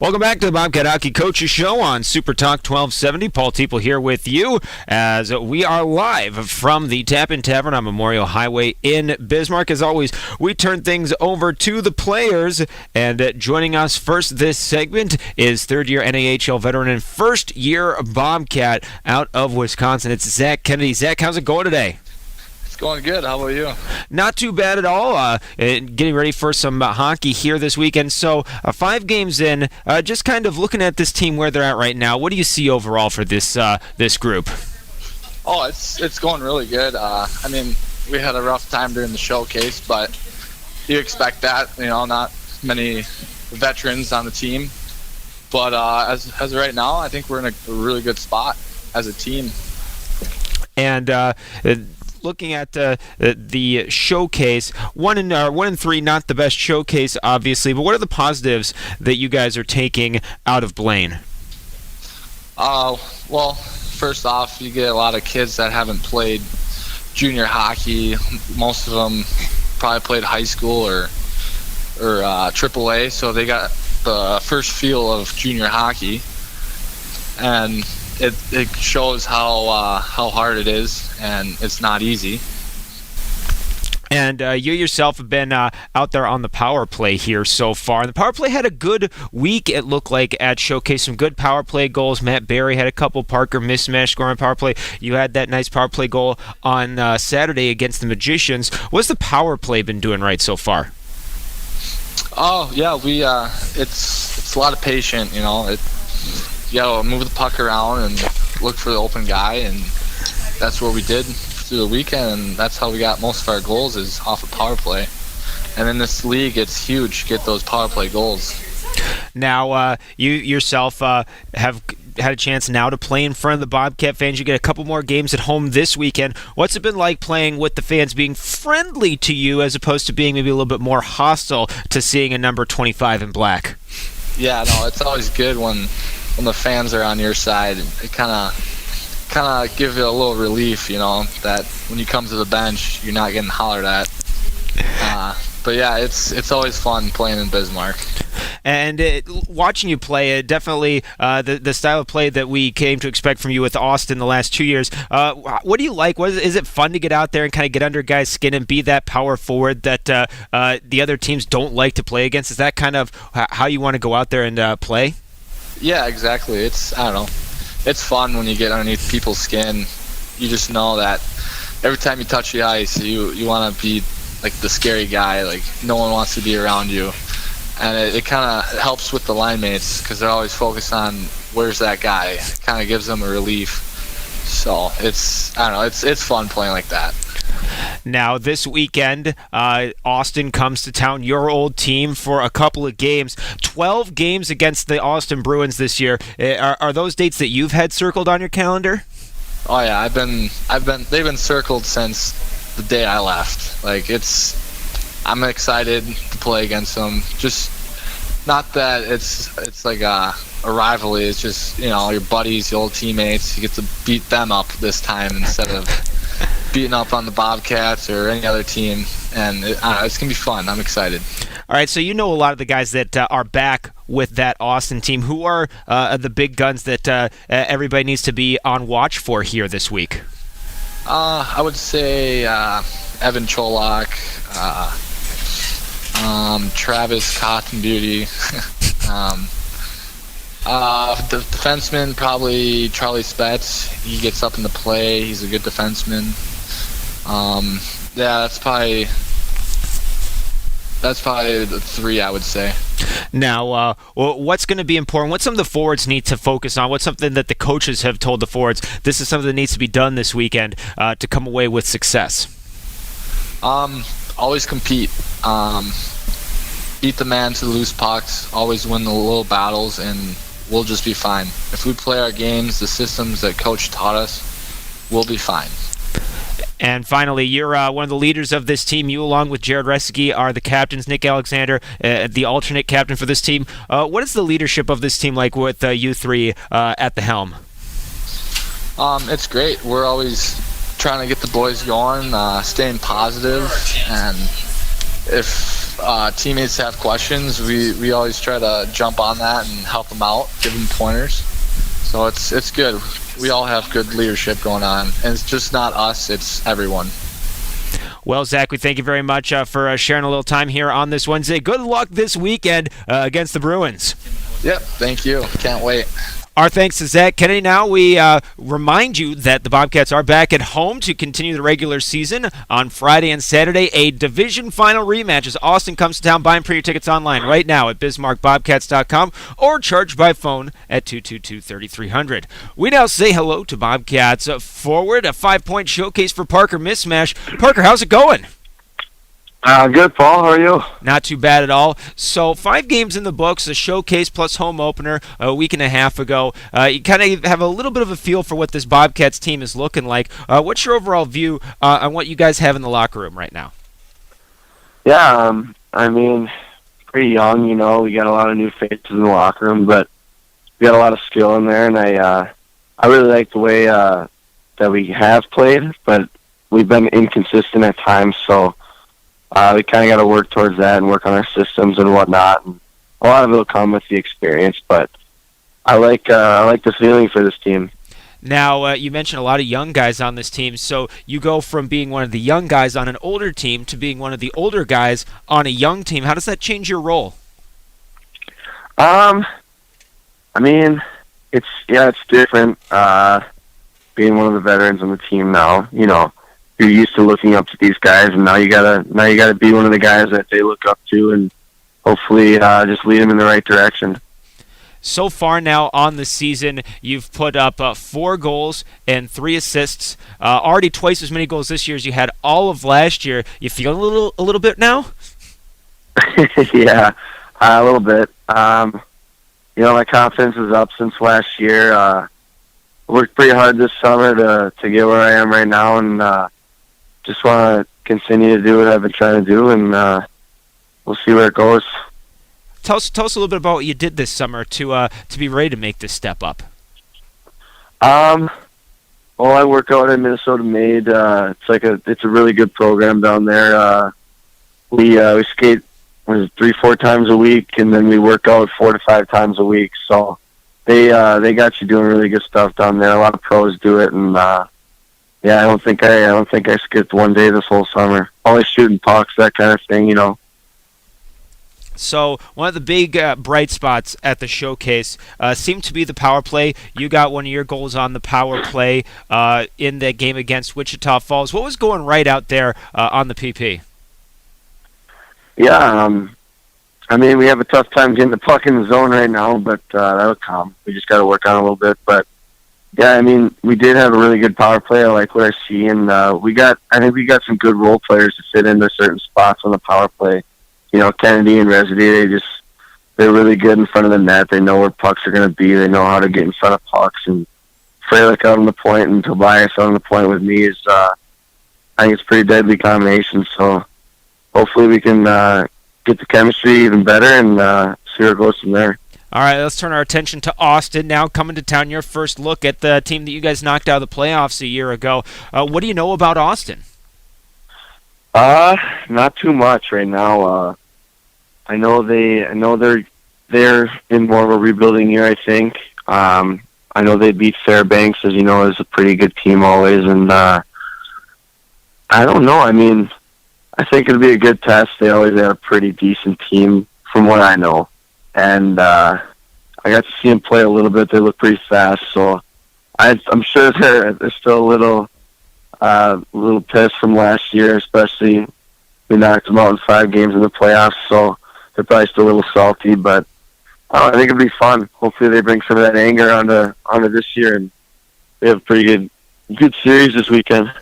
Welcome back to the Bobcat Hockey Coaches Show on SuperTalk 1270. Paul Teeple here with you as we are live from the Tap-In Tavern on Memorial Highway in Bismarck. As always, we turn things over to the players, and joining us first this segment is third-year NAHL veteran and first-year Bobcat out of Wisconsin. It's Zach Kennedy. Zach, how's it going today? Going good. How about you? Not too bad at all. Getting ready for some hockey here this weekend. So 5 games in, just kind of looking at this team where they're at right now. What do you see overall for this group? Oh, it's going really good. I mean, we had a rough time during the showcase, but you expect that. You know, not many veterans on the team. But as of right now, I think we're in a really good spot as a team. And looking at the showcase, 1-3, not the best showcase, obviously. But what are the positives that you guys are taking out of Blaine? Well, first off, you get a lot of kids that haven't played junior hockey. Most of them probably played high school or AAA, so they got the first feel of junior hockey, and it shows how hard it is, and it's not easy. And you yourself have been out there on the power play here so far. And the power play had a good week, it looked like, at Showcase. Some good power play goals. Matt Barry had a couple. Parker mismatch scoring power play. You had that nice power play goal on Saturday against the Magicians. What's the power play been doing right so far? Oh, yeah, it's a lot of patience, you know. You gotta move the puck around and look for the open guy, and that's what we did through the weekend, and that's how we got most of our goals, is off of power play. And in this league, it's huge to get those power play goals. Now, you yourself have had a chance now to play in front of the Bobcat fans. You get a couple more games at home this weekend. What's it been like playing with the fans, being friendly to you as opposed to being maybe a little bit more hostile to seeing a number 25 in black? Yeah, no, it's always good when the fans are on your side. It kind of gives you a little relief, you know, that when you come to the bench, you're not getting hollered at. But yeah, it's always fun playing in Bismarck. And watching you play, definitely the style of play that we came to expect from you with Austin the last 2 years. What do you like? Is it fun to get out there and kind of get under guys' skin and be that power forward that the other teams don't like to play against? Is that kind of how you want to go out there and play? Yeah, exactly. It's fun when you get underneath people's skin. You just know that every time you touch the ice, you want to be like the scary guy. Like, no one wants to be around you. And it kind of helps with the line mates because they're always focused on where's that guy. It kind of gives them a relief. So it's fun playing like that. Now, this weekend, Austin comes to town, your old team, for a couple of games. 12 games against the Austin Bruins this year. Are those dates that you've had circled on your calendar? Oh yeah, they've been circled since the day I left. Like, I'm excited to play against them. Just not that it's like a rivalry. It's just, you know, your buddies, your old teammates. You get to beat them up this time instead of beating up on the Bobcats or any other team, and it's gonna be fun. I'm excited. All right, so you know a lot of the guys that are back with that Austin team. Who are the big guns that everybody needs to be on watch for here this week? I would say Evan Cholak, Travis Cotton Beauty. The defenseman, probably Charlie Spetz. He gets up in the play. He's a good defenseman. Yeah, that's probably the 3, I would say. Now, what's going to be important? What some of the forwards need to focus on? What's something that the coaches have told the forwards? This is something that needs to be done this weekend to come away with success. Always compete. Beat the man to the loose pucks. Always win the little battles, and we'll just be fine. If we play our games, the systems that Coach taught us, we'll be fine. And finally, you're one of the leaders of this team. You, along with Jared Resicki, are the captains. Nick Alexander, the alternate captain for this team. What is the leadership of this team like with you three at the helm? It's great. We're always trying to get the boys going, staying positive, and if teammates have questions, we always try to jump on that and help them out, give them pointers. So it's good. We all have good leadership going on, and it's just not us; it's everyone. Well, Zach, we thank you very much for sharing a little time here on this Wednesday. Good luck this weekend against the Bruins. Yep, thank you. Can't wait. Our thanks to Zach Kennedy. Now we remind you that the Bobcats are back at home to continue the regular season on Friday and Saturday. A division final rematch as Austin comes to town. Buy and pre-your tickets online right now at bismarck.bobcats.com or charge by phone at 222-3300. We now say hello to Bobcats forward. A 5-point showcase for Parker Mismash. Parker, how's it going? Good, Paul. How are you? Not too bad at all. So 5 games in the books, a showcase plus home opener a week and a half ago. You kind of have a little bit of a feel for what this Bobcats team is looking like. What's your overall view on what you guys have in the locker room right now? Yeah, I mean, pretty young, you know. We got a lot of new faces in the locker room, but we got a lot of skill in there, and I really like the way that we have played, but we've been inconsistent at times, so we kind of got to work towards that and work on our systems and whatnot. And a lot of it will come with the experience, but I like the feeling for this team. Now, you mentioned a lot of young guys on this team, so you go from being one of the young guys on an older team to being one of the older guys on a young team. How does that change your role? I mean, it's different. Being one of the veterans on the team now, you know, you're used to looking up to these guys, and now you gotta be one of the guys that they look up to, and hopefully just lead them in the right direction. So far now on the season, you've put up 4 goals and 3 assists. Already twice as many goals this year as you had all of last year. You feel a little bit now? Yeah, a little bit. You know, my confidence is up since last year. Worked pretty hard this summer to get where I am right now, and just want to continue to do what I've been trying to do, and we'll see where it goes. Tell us a little bit about what you did this summer to be ready to make this step up. Well, I work out at Minnesota Made. It's a really good program down there. We skate 3-4 times a week, and then we work out 4 to 5 times a week. So they got you doing really good stuff down there. A lot of pros do it, and yeah, I don't think I skipped one day this whole summer. Always shooting pucks, that kind of thing, you know. So one of the big bright spots at the showcase seemed to be the power play. You got one of your goals on the power play in that game against Wichita Falls. What was going right out there on the PP? Yeah, I mean, we have a tough time getting the puck in the zone right now, but that'll come. We just got to work on it a little bit, but yeah, I mean, we did have a really good power play. I like what I see, and I think we got some good role players to fit into certain spots on the power play. You know, Kennedy and Sedevie, they're really good in front of the net. They know where pucks are going to be. They know how to get in front of pucks. And Frelick out on the point and Tobias out on the point with me is, I think it's a pretty deadly combination. So hopefully we can get the chemistry even better and see where it goes from there. All right, let's turn our attention to Austin now. Coming to town, your first look at the team that you guys knocked out of the playoffs a year ago. What do you know about Austin? Not too much right now. I know they're in more of a rebuilding year, I think. I know they beat Fairbanks, as you know, is a pretty good team always, and I don't know. I mean, I think it'll be a good test. They always had a pretty decent team, from what I know. And I got to see them play a little bit. They look pretty fast, so I'm sure they're still a little pissed from last year, especially we knocked them out in 5 games in the playoffs, so they're probably still a little salty, but I think it'll be fun. Hopefully they bring some of that anger onto this year, and they have a pretty good series this weekend.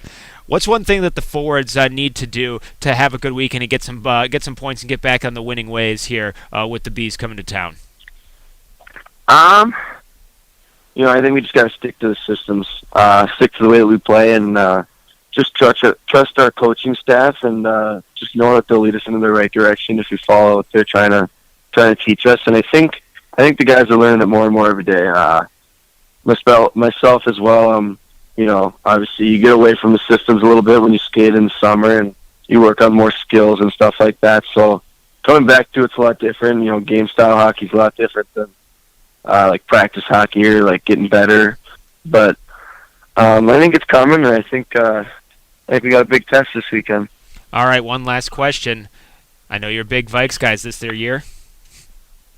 What's one thing that the forwards need to do to have a good weekend and get some points and get back on the winning ways here with the Bees coming to town? You know, I think we just got to stick to the systems, stick to the way that we play, and just trust our coaching staff, and just know that they'll lead us into the right direction if we follow what they're trying to teach us. And I think the guys are learning it more and more every day. Myself as well. You know, obviously you get away from the systems a little bit when you skate in the summer, and you work on more skills and stuff like that. So coming back to it's a lot different. You know, game style hockey's a lot different than like practice hockey or like getting better. But I think it's coming, and I think we got a big test this weekend. All right, one last question. I know you're big Vikes guys this their year.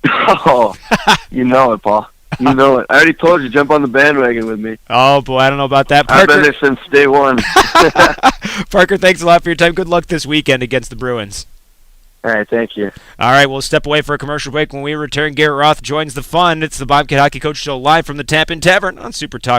Oh, you know it, Paul. You know it. I already told you, jump on the bandwagon with me. Oh, boy, I don't know about that. I've Parker, been there since day one. Parker, thanks a lot for your time. Good luck this weekend against the Bruins. All right, thank you. All right, we'll step away for a commercial break. When we return, Garrett Roth joins the fun. It's the Bobcat Hockey Coach Show live from the Tap-In Tavern on SuperTalk.